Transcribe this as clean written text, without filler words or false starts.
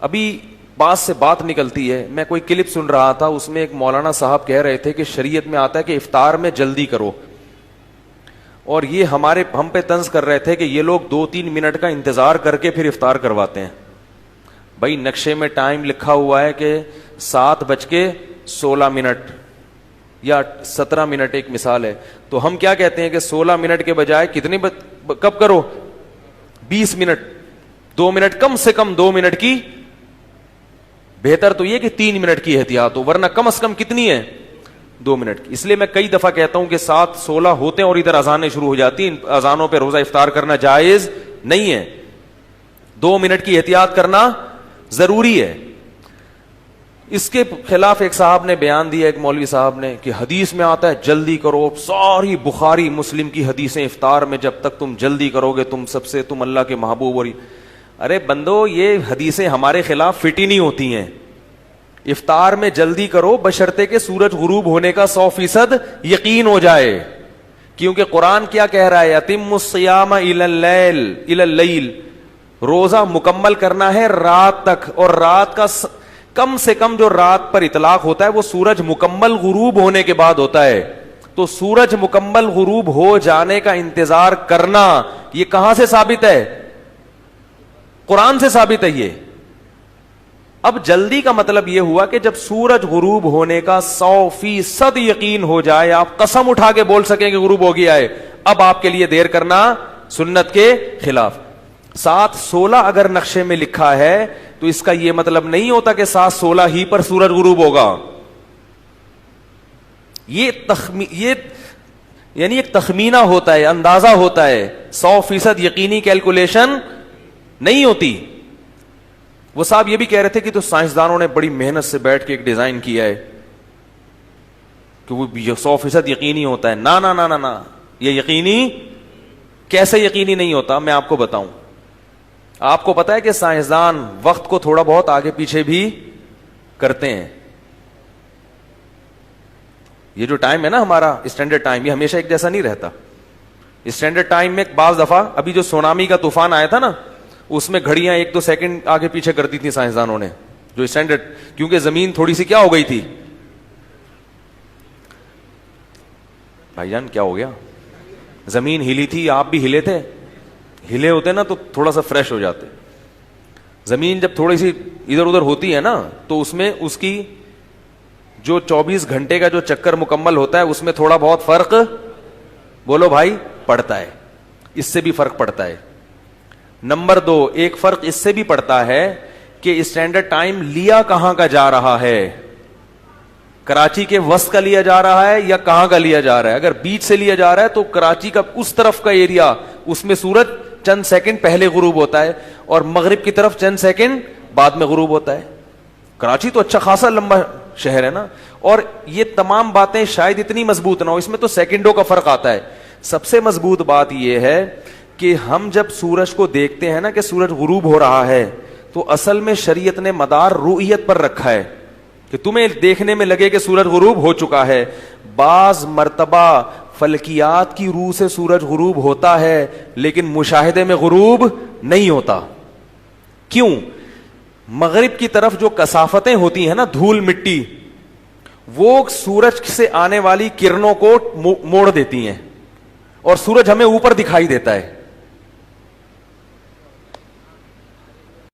ابھی بات سے بات نکلتی ہے, میں کوئی کلپ سن رہا تھا, اس میں ایک مولانا صاحب کہہ رہے تھے کہ شریعت میں آتا ہے کہ افطار میں جلدی کرو, اور یہ ہم پہ طنز کر رہے تھے کہ یہ لوگ 2-3 منٹ کا انتظار کر کے پھر افطار کرواتے ہیں. بھائی نقشے میں ٹائم لکھا ہوا ہے کہ 7:16 یا 17 ایک مثال ہے, تو ہم کیا کہتے ہیں کہ 16 منٹ کے بجائے کتنے کب کرو, 20 منٹ, 2 منٹ کم سے کم 2 منٹ کی, بہتر تو یہ کہ 3 منٹ کی احتیاط ہو, ورنہ کم از کم کتنی ہے 2 منٹ کی. اس لیے میں کئی دفعہ کہتا ہوں کہ 7:16 ہوتے ہیں اور ادھر اذانیں شروع ہو جاتی ہیں, اذانوں پہ روزہ افطار کرنا جائز نہیں ہے, 2 منٹ کی احتیاط کرنا ضروری ہے. اس کے خلاف ایک صاحب نے بیان دیا, ایک مولوی صاحب نے, کہ حدیث میں آتا ہے جلدی کرو, ساری بخاری مسلم کی حدیثیں افطار میں جب تک تم جلدی کرو گے تم اللہ کے محبوب. اور ارے بندو, یہ حدیثیں ہمارے خلاف فٹ ہی نہیں ہوتی ہیں. افطار میں جلدی کرو بشرطے کہ سورج غروب ہونے کا 100% یقین ہو جائے, کیونکہ قرآن کیا کہہ رہا ہے, اتم الصیام الی اللیل, روزہ مکمل کرنا ہے رات تک, اور رات کا کم سے کم جو رات پر اطلاق ہوتا ہے وہ سورج مکمل غروب ہونے کے بعد ہوتا ہے. تو سورج مکمل غروب ہو جانے کا انتظار کرنا, یہ کہاں سے ثابت ہے؟ قرآن سے ثابت ہے یہ. اب جلدی کا مطلب یہ ہوا کہ جب سورج غروب ہونے کا 100% یقین ہو جائے, آپ قسم اٹھا کے بول سکیں کہ غروب ہو گیا ہے, اب آپ کے لیے دیر کرنا سنت کے خلاف. 7:16 اگر نقشے میں لکھا ہے تو اس کا یہ مطلب نہیں ہوتا کہ 7:16 ہی پر سورج غروب ہوگا. یہ یعنی ایک تخمینہ ہوتا ہے, اندازہ ہوتا ہے, 100% یقینی کیلکولیشن نہیں ہوتی. وہ صاحب یہ بھی کہہ رہے تھے کہ تو سائنسدانوں نے بڑی محنت سے بیٹھ کے ایک ڈیزائن کیا ہے کہ وہ 100% یقینی ہوتا ہے. نا, یہ یقینی کیسے یقینی نہیں ہوتا, میں آپ کو بتاؤں. آپ کو پتا ہے کہ سائنسدان وقت کو تھوڑا بہت آگے پیچھے بھی کرتے ہیں. یہ جو ٹائم ہے نا ہمارا اسٹینڈرڈ ٹائم, یہ ہمیشہ ایک جیسا نہیں رہتا. اسٹینڈرڈ ٹائم میں بعض دفعہ, ابھی جو سونامی کا طوفان آیا تھا نا, اس میں گھڑیاں 1-2 سیکنڈ آگے پیچھے کر دی تھی سائنسدانوں نے, جو اسٹینڈرڈ, کیونکہ زمین تھوڑی سی کیا ہو گئی تھی. بھائی جان کیا ہو گیا؟ زمین ہلی تھی, آپ بھی ہلے تھے, ہلے ہوتے نا تو تھوڑا سا فریش ہو جاتے. زمین جب تھوڑی سی ادھر ادھر ہوتی ہے نا تو اس میں اس کی جو 24 گھنٹے کا جو چکر مکمل ہوتا ہے اس میں تھوڑا بہت فرق, بولو بھائی, پڑتا ہے. اس سے بھی فرق پڑتا ہے. نمبر 2, ایک فرق اس سے بھی پڑتا ہے کہ اسٹینڈرڈ ٹائم لیا کہاں کا جا رہا ہے, کراچی کے وسط کا لیا جا رہا ہے یا کہاں کا لیا جا رہا ہے. اگر بیچ سے لیا جا رہا ہے تو کراچی کا اس طرف کا ایریا, اس میں سورج چند سیکنڈ پہلے غروب ہوتا ہے, اور مغرب کی طرف چند سیکنڈ بعد میں غروب ہوتا ہے. کراچی تو اچھا خاصا لمبا شہر ہے نا, اور یہ تمام باتیں شاید اتنی مضبوط نہ ہو, اس میں تو سیکنڈوں کا فرق آتا ہے. سب سے مضبوط بات یہ ہے کہ ہم جب سورج کو دیکھتے ہیں نا کہ سورج غروب ہو رہا ہے, تو اصل میں شریعت نے مدار رؤیت پر رکھا ہے کہ تمہیں دیکھنے میں لگے کہ سورج غروب ہو چکا ہے. بعض مرتبہ فلکیات کی روح سے سورج غروب ہوتا ہے لیکن مشاہدے میں غروب نہیں ہوتا. کیوں؟ مغرب کی طرف جو کثافتیں ہوتی ہیں نا, دھول مٹی, وہ سورج سے آنے والی کرنوں کو موڑ دیتی ہیں اور سورج ہمیں اوپر دکھائی دیتا ہے.